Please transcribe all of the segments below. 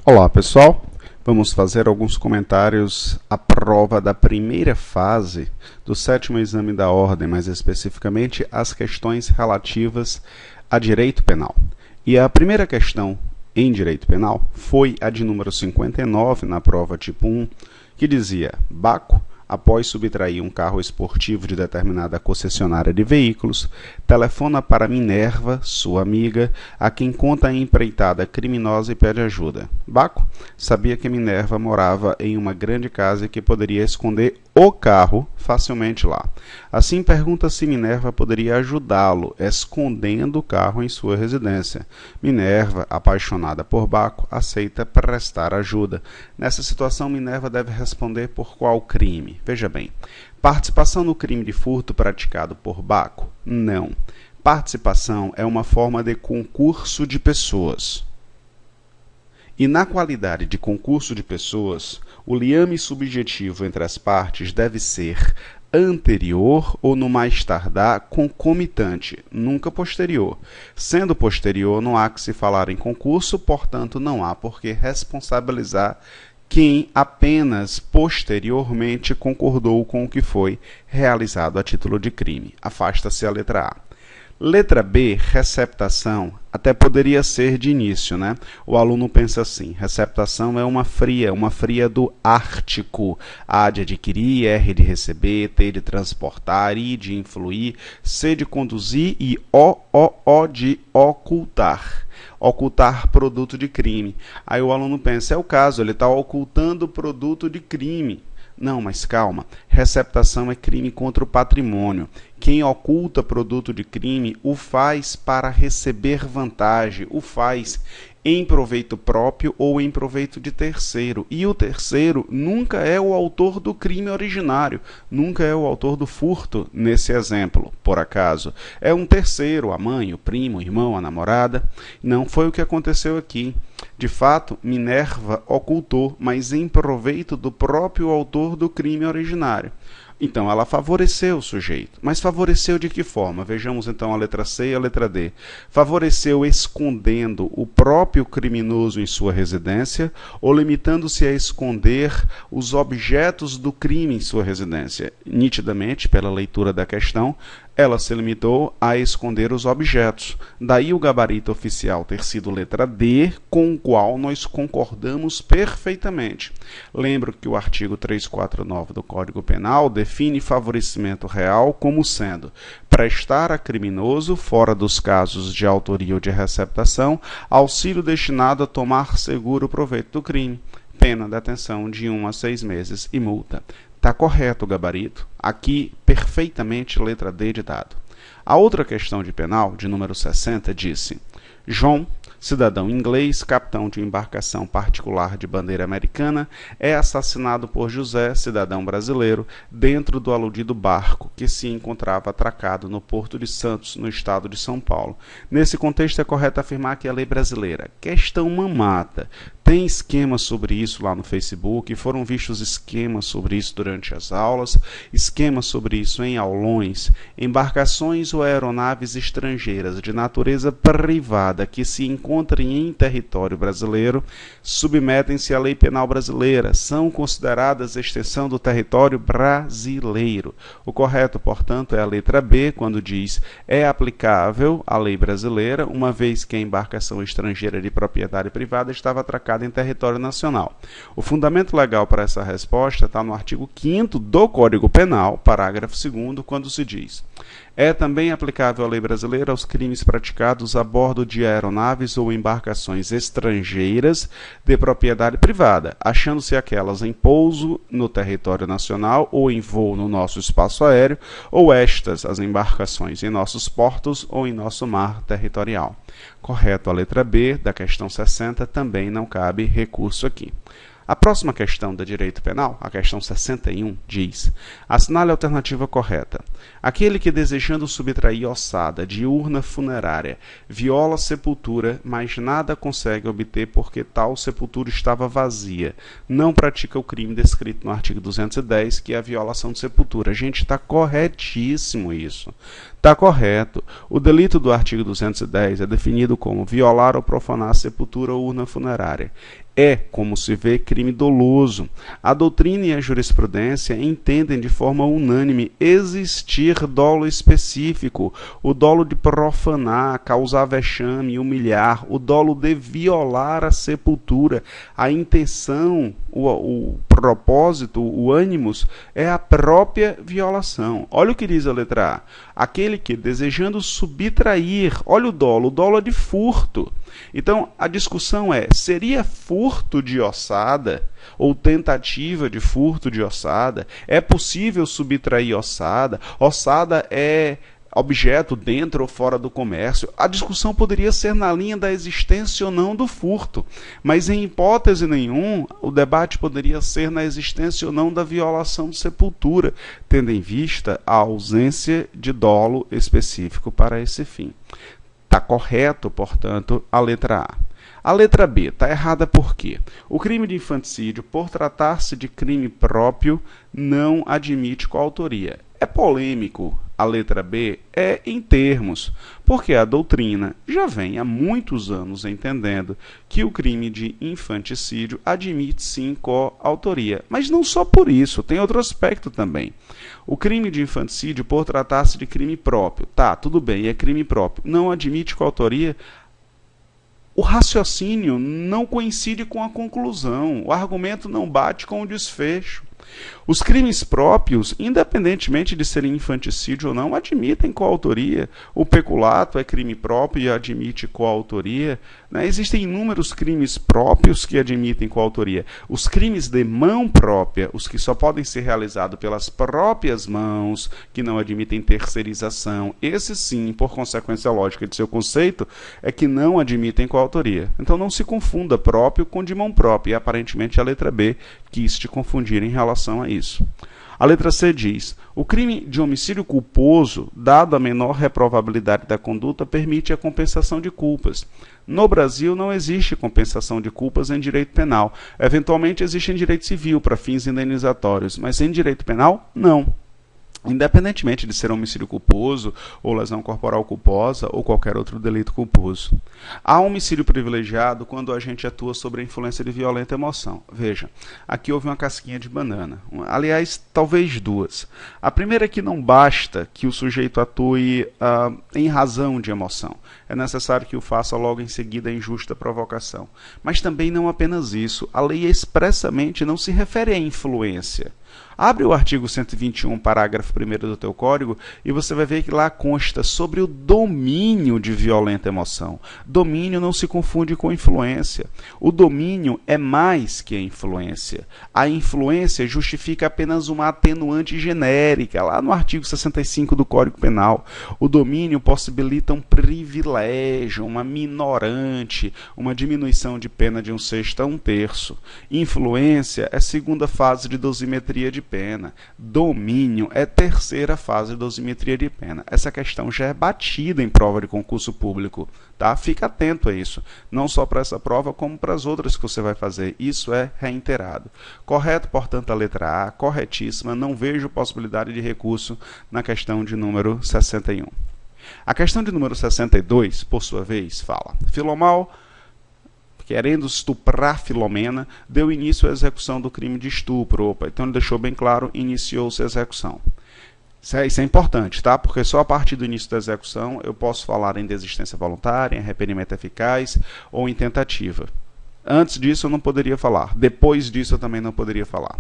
Olá pessoal, vamos fazer alguns comentários à prova da primeira fase do 7º exame da ordem, mais especificamente as questões relativas a direito penal. E a primeira questão em direito penal foi a de número 59 na prova tipo 1, que dizia: Baco, após subtrair um carro esportivo de determinada concessionária de veículos, telefona para Minerva, sua amiga, a quem conta a empreitada criminosa e pede ajuda. Baco sabia que Minerva morava em uma grande casa e que poderia esconder o carro facilmente lá. Assim, pergunta se Minerva poderia ajudá-lo, escondendo o carro em sua residência. Minerva, apaixonada por Baco, aceita prestar ajuda. Nessa situação, Minerva deve responder por qual crime? Veja bem, participação no crime de furto praticado por Baco? Não. Participação é uma forma de concurso de pessoas. E na qualidade de concurso de pessoas, o liame subjetivo entre as partes deve ser anterior ou, no mais tardar, concomitante, nunca posterior. Sendo posterior, não há que se falar em concurso, portanto, não há por que responsabilizar quem apenas posteriormente concordou com o que foi realizado a título de crime. Afasta-se a letra A. Letra B, receptação, até poderia ser de início, né? O aluno pensa assim: receptação é uma fria do Ártico. A de adquirir, R de receber, T de transportar, I de influir, C de conduzir e O de ocultar. Ocultar produto de crime. Aí o aluno pensa, é o caso, ele está ocultando produto de crime. Não, mas calma, receptação é crime contra o patrimônio. Quem oculta produto de crime o faz para receber vantagem, o faz em proveito próprio ou em proveito de terceiro. E o terceiro nunca é o autor do crime originário, nunca é o autor do furto, nesse exemplo, por acaso. É um terceiro, a mãe, o primo, o irmão, a namorada. Não foi o que aconteceu aqui. De fato, Minerva ocultou, mas em proveito do próprio autor do crime originário. Então, ela favoreceu o sujeito. Mas favoreceu de que forma? Vejamos então a letra C e a letra D. Favoreceu escondendo o próprio criminoso em sua residência ou limitando-se a esconder os objetos do crime em sua residência. Nitidamente, pela leitura da questão, ela se limitou a esconder os objetos. Daí o gabarito oficial ter sido letra D, com o qual nós concordamos perfeitamente. Lembro que o artigo 349 do Código Penal define favorecimento real como sendo prestar a criminoso, fora dos casos de autoria ou de receptação, auxílio destinado a tomar seguro proveito do crime. Pena de detenção de 1 a 6 meses e multa. Está correto o gabarito. Aqui, perfeitamente, letra D de dado. A outra questão de penal, de número 60, disse: John, cidadão inglês, capitão de embarcação particular de bandeira americana, é assassinado por José, cidadão brasileiro, dentro do aludido barco, que se encontrava atracado no Porto de Santos, no estado de São Paulo. Nesse contexto, é correto afirmar que a lei brasileira, questão mamata, tem esquemas sobre isso lá no Facebook, foram vistos esquemas sobre isso durante as aulas, esquemas sobre isso em aulões. Embarcações ou aeronaves estrangeiras de natureza privada que se encontrem em território brasileiro submetem-se à lei penal brasileira, são consideradas extensão do território brasileiro. O correto, portanto, é a letra B, quando diz é aplicável à lei brasileira, uma vez que a embarcação estrangeira de propriedade privada estava atracada em território nacional. O fundamento legal para essa resposta está no artigo 5º do Código Penal, parágrafo 2º, quando se diz: é também aplicável à lei brasileira aos crimes praticados a bordo de aeronaves ou embarcações estrangeiras de propriedade privada, achando-se aquelas em pouso no território nacional ou em voo no nosso espaço aéreo, ou estas, as embarcações, em nossos portos ou em nosso mar territorial. Correto a letra B da questão 60, também não cabe recurso aqui. A próxima questão da direito penal, a questão 61, diz: assinale a alternativa correta. Aquele que, desejando subtrair ossada de urna funerária, viola a sepultura, mas nada consegue obter porque tal sepultura estava vazia, não pratica o crime descrito no artigo 210, que é a violação de sepultura. Gente, está corretíssimo isso. Está correto. O delito do artigo 210 é definido como violar ou profanar a sepultura ou urna funerária. é, como se vê, crime doloso. A doutrina e a jurisprudência entendem de forma unânime existir dolo específico, o dolo de profanar, causar vexame, humilhar, o dolo de violar a sepultura. A intenção, o propósito, o ânimos, é a própria violação. Olha o que diz a letra A. Aquele que, desejando subtrair, olha o dolo é de furto. Então, a discussão é, seria furto de ossada ou tentativa de furto de ossada? É possível subtrair ossada? Ossada é objeto dentro ou fora do comércio? A discussão poderia ser na linha da existência ou não do furto, mas em hipótese nenhuma o debate poderia ser na existência ou não da violação de sepultura, tendo em vista a ausência de dolo específico para esse fim. Está correto, portanto, a letra A. A letra B está errada por quê? O crime de infanticídio, por tratar-se de crime próprio, não admite coautoria. É polêmico a letra B? É em termos, porque a doutrina já vem há muitos anos entendendo que o crime de infanticídio admite sim coautoria. Mas não só por isso, tem outro aspecto também. O crime de infanticídio, por tratar-se de crime próprio, tá, tudo bem, é crime próprio, não admite coautoria. O raciocínio não coincide com a conclusão, o argumento não bate com o desfecho. Os crimes próprios, independentemente de serem infanticídio ou não, admitem coautoria. O peculato é crime próprio e admite coautoria. Existem inúmeros crimes próprios que admitem coautoria. Os crimes de mão própria, os que só podem ser realizados pelas próprias mãos, que não admitem terceirização, esses sim, por consequência lógica de seu conceito, é que não admitem coautoria. Então não se confunda próprio com de mão própria. E aparentemente a letra B quis te confundir em relação a isso. A letra C diz: o crime de homicídio culposo, dado a menor reprovabilidade da conduta, permite a compensação de culpas. No Brasil não existe compensação de culpas em direito penal. Eventualmente existe em direito civil para fins indenizatórios, mas em direito penal, não. Independentemente de ser homicídio culposo, ou lesão corporal culposa, ou qualquer outro delito culposo. Há homicídio privilegiado quando o agente atua sob a influência de violenta emoção. Veja, aqui houve uma casquinha de banana. Aliás, talvez duas. A primeira é que não basta que o sujeito atue em razão de emoção. É necessário que o faça logo em seguida em justa provocação. Mas também não apenas isso. A lei expressamente não se refere à influência. Abre o artigo 121, parágrafo 1º do teu código, e você vai ver que lá consta sobre o domínio de violenta emoção. Domínio não se confunde com influência. O domínio é mais que a influência. A influência justifica apenas uma atenuante genérica, lá no artigo 65 do Código Penal. O domínio possibilita um privilégio, uma minorante, uma diminuição de pena de 1/6 a 1/3. Influência é segunda fase de dosimetria de pena. Domínio é terceira fase de dosimetria de pena. Essa questão já é batida em prova de concurso público, tá? Fica atento a isso. Não só para essa prova, como para as outras que você vai fazer. Isso é reiterado. Correto, portanto, a letra A, corretíssima. Não vejo possibilidade de recurso na questão de número 61. A questão de número 62, por sua vez, fala: Filomal, querendo estuprar Filomena, deu início à execução do crime de estupro. Opa, então ele deixou bem claro, iniciou-se a execução. Isso é importante, tá? Porque só a partir do início da execução eu posso falar em desistência voluntária, em arrependimento eficaz ou em tentativa. Antes disso eu não poderia falar. Depois disso eu também não poderia falar.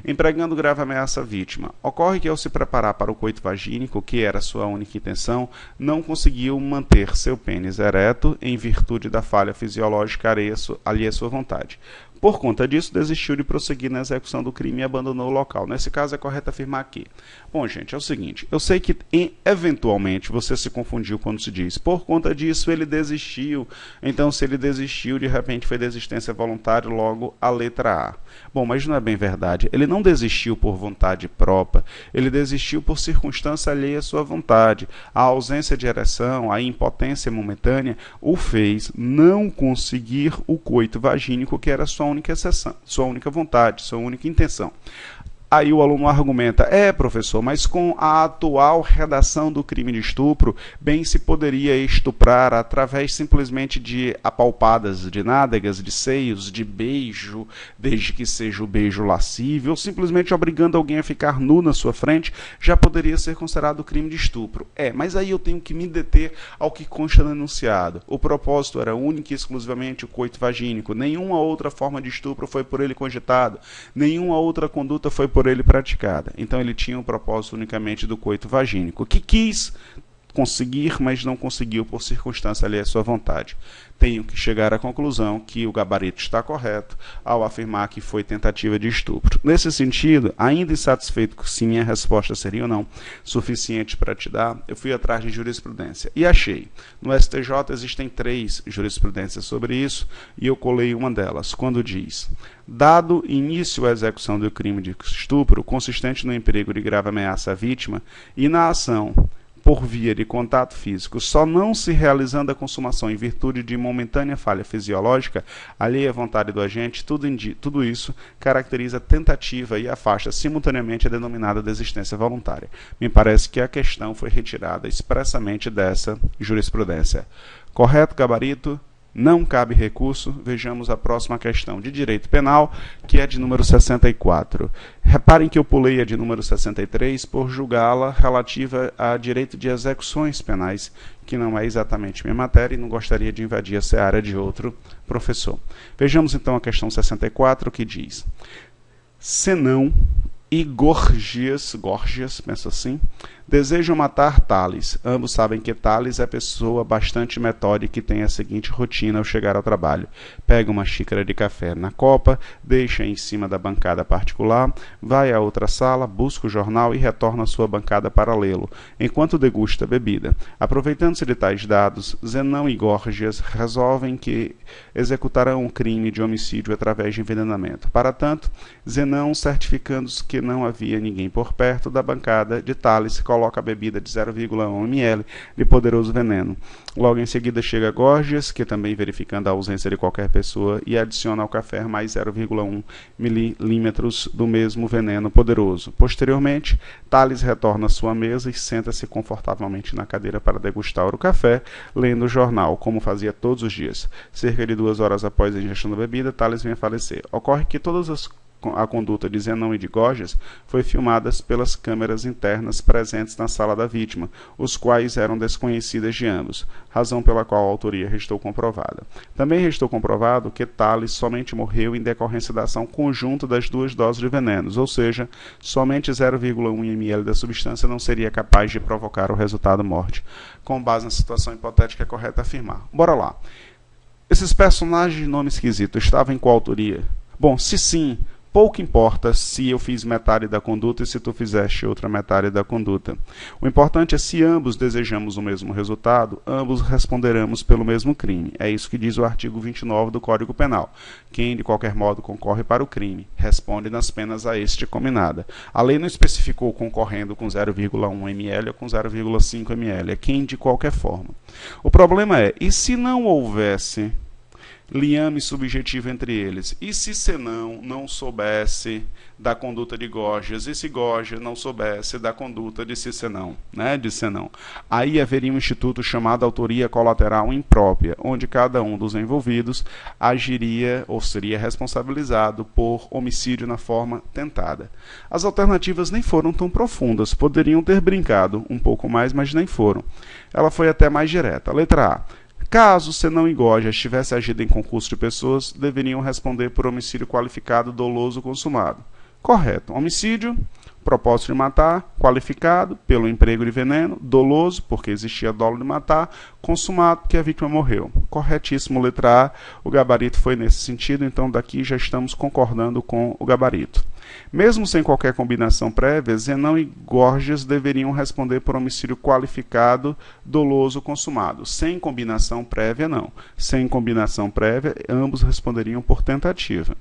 Empregando grave ameaça à vítima. Ocorre que ao se preparar para o coito vagínico, que era sua única intenção, não conseguiu manter seu pênis ereto em virtude da falha fisiológica alheia à sua vontade. Por conta disso, desistiu de prosseguir na execução do crime e abandonou o local. Nesse caso, é correto afirmar aqui. Bom, gente, é o seguinte. Eu sei que, eventualmente, você se confundiu quando se diz por conta disso ele desistiu. Então, se ele desistiu, de repente foi desistência voluntária, logo a letra A. Bom, mas não é bem verdade. Ele não desistiu por vontade própria. Ele desistiu por circunstância alheia à sua vontade. A ausência de ereção, a impotência momentânea, o fez não conseguir o coito vagínico, que era sua única exceção, sua única vontade, sua única intenção. Aí o aluno argumenta, professor, mas com a atual redação do crime de estupro, bem se poderia estuprar através simplesmente de apalpadas de nádegas, de seios, de beijo, desde que seja o beijo lascívio, ou simplesmente obrigando alguém a ficar nu na sua frente, já poderia ser considerado crime de estupro. Mas aí eu tenho que me deter ao que consta no enunciado. O propósito era único e exclusivamente o coito vagínico, nenhuma outra forma de estupro foi por ele cogitado, nenhuma outra conduta foi por ele praticada. Então ele tinha o propósito unicamente do coito vagínico, que quis conseguir, mas não conseguiu por circunstância ali à sua vontade. Tenho que chegar à conclusão que o gabarito está correto ao afirmar que foi tentativa de estupro. Nesse sentido, ainda insatisfeito se minha resposta seria ou não suficiente para te dar, eu fui atrás de jurisprudência e achei. No STJ existem 3 jurisprudências sobre isso e eu colei uma delas, quando diz: dado início à execução do crime de estupro, consistente no emprego de grave ameaça à vítima e na ação por via de contato físico, só não se realizando a consumação em virtude de momentânea falha fisiológica, alheia à vontade do agente, tudo isso caracteriza tentativa e afasta simultaneamente a denominada desistência voluntária. Me parece que a questão foi retirada expressamente dessa jurisprudência. Correto, gabarito? Não cabe recurso. Vejamos a próxima questão de direito penal, que é de número 64. Reparem que eu pulei a de número 63 por julgá-la relativa a direito de execuções penais, que não é exatamente minha matéria e não gostaria de invadir a seara de outro professor. Vejamos então a questão 64, que diz: Zenão e Gorgias, penso assim, desejam matar Tales. Ambos sabem que Tales é pessoa bastante metódica e tem a seguinte rotina ao chegar ao trabalho. Pega uma xícara de café na copa, deixa em cima da bancada particular, vai a outra sala, busca o jornal e retorna à sua bancada para lê-lo, enquanto degusta a bebida. Aproveitando-se de tais dados, Zenão e Gorgias resolvem que executarão um crime de homicídio através de envenenamento. Para tanto, Zenão, certificando-se que não havia ninguém por perto da bancada de Tales, coloca a bebida de 0,1 ml de poderoso veneno. Logo em seguida chega Gorgias, que também verificando a ausência de qualquer pessoa, e adiciona ao café mais 0,1 milímetros do mesmo veneno poderoso. Posteriormente, Tales retorna à sua mesa e senta-se confortavelmente na cadeira para degustar o café, lendo o jornal, como fazia todos os dias. Cerca de 2 horas após a ingestão da bebida, Tales vem a falecer. Ocorre que a conduta de Zenão e de Gorgias foi filmada pelas câmeras internas presentes na sala da vítima, os quais eram desconhecidas de ambos, razão pela qual a autoria restou comprovada. Também restou comprovado que Tales somente morreu em decorrência da ação conjunta das 2 doses de venenos, ou seja, somente 0,1 ml da substância não seria capaz de provocar o resultado morte. Com base na situação hipotética, é correto afirmar. Bora lá. Esses personagens de nome esquisito estavam em qual autoria? Bom, se sim, pouco importa se eu fiz metade da conduta e se tu fizeste outra metade da conduta. O importante é se ambos desejamos o mesmo resultado, ambos responderemos pelo mesmo crime. É isso que diz o artigo 29 do Código Penal. Quem, de qualquer modo, concorre para o crime, responde nas penas a este combinada. A lei não especificou concorrendo com 0,1 ml ou com 0,5 ml. É quem, de qualquer forma. O problema é, e se não houvesse liame subjetivo entre eles? E se Zenão não soubesse da conduta de Gorgias? E se Gorgias não soubesse da conduta de Zenão, de Zenão? Aí haveria um instituto chamado autoria colateral imprópria, onde cada um dos envolvidos agiria ou seria responsabilizado por homicídio na forma tentada. As alternativas nem foram tão profundas, poderiam ter brincado um pouco mais, mas nem foram. Ela foi até mais direta. Letra A. Caso Zenão e Gorgias tivessem agido em concurso de pessoas, deveriam responder por homicídio qualificado doloso consumado. Correto. Homicídio, propósito de matar, qualificado pelo emprego de veneno, doloso, porque existia dolo de matar, consumado, porque a vítima morreu. Corretíssimo, letra A. O gabarito foi nesse sentido, então daqui já estamos concordando com o gabarito. Mesmo sem qualquer combinação prévia, Zenão e Gorgias deveriam responder por homicídio qualificado, doloso, consumado. Sem combinação prévia, não. Sem combinação prévia, ambos responderiam por tentativa.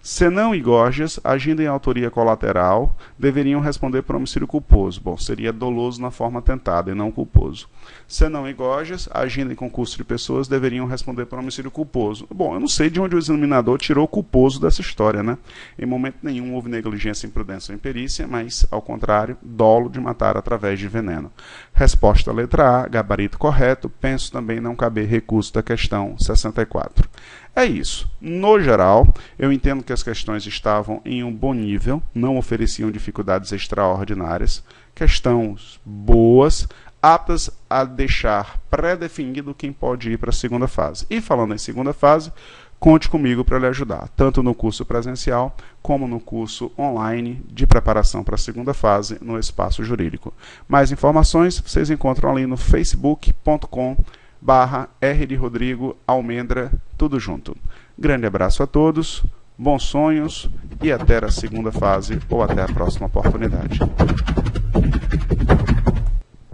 Senão e Gorgias, agindo em autoria colateral, deveriam responder por homicídio culposo. Bom, seria doloso na forma tentada e não culposo. Senão e Gorgias, agindo em concurso de pessoas, deveriam responder por homicídio culposo. Bom, eu não sei de onde o examinador tirou o culposo dessa história, né? Em momento nenhum houve negligência, imprudência ou imperícia, mas, ao contrário, dolo de matar através de veneno. Resposta letra A, gabarito correto. Penso também não caber recurso da questão 64. É isso. No geral, eu entendo que as questões estavam em um bom nível, não ofereciam dificuldades extraordinárias, questões boas, aptas a deixar pré-definido quem pode ir para a segunda fase. E falando em segunda fase, conte comigo para lhe ajudar, tanto no curso presencial como no curso online de preparação para a segunda fase no Espaço Jurídico. Mais informações vocês encontram ali no facebook.com/R de Rodrigo Almendra, tudo junto. Grande abraço a todos, bons sonhos e até a segunda fase ou até a próxima oportunidade.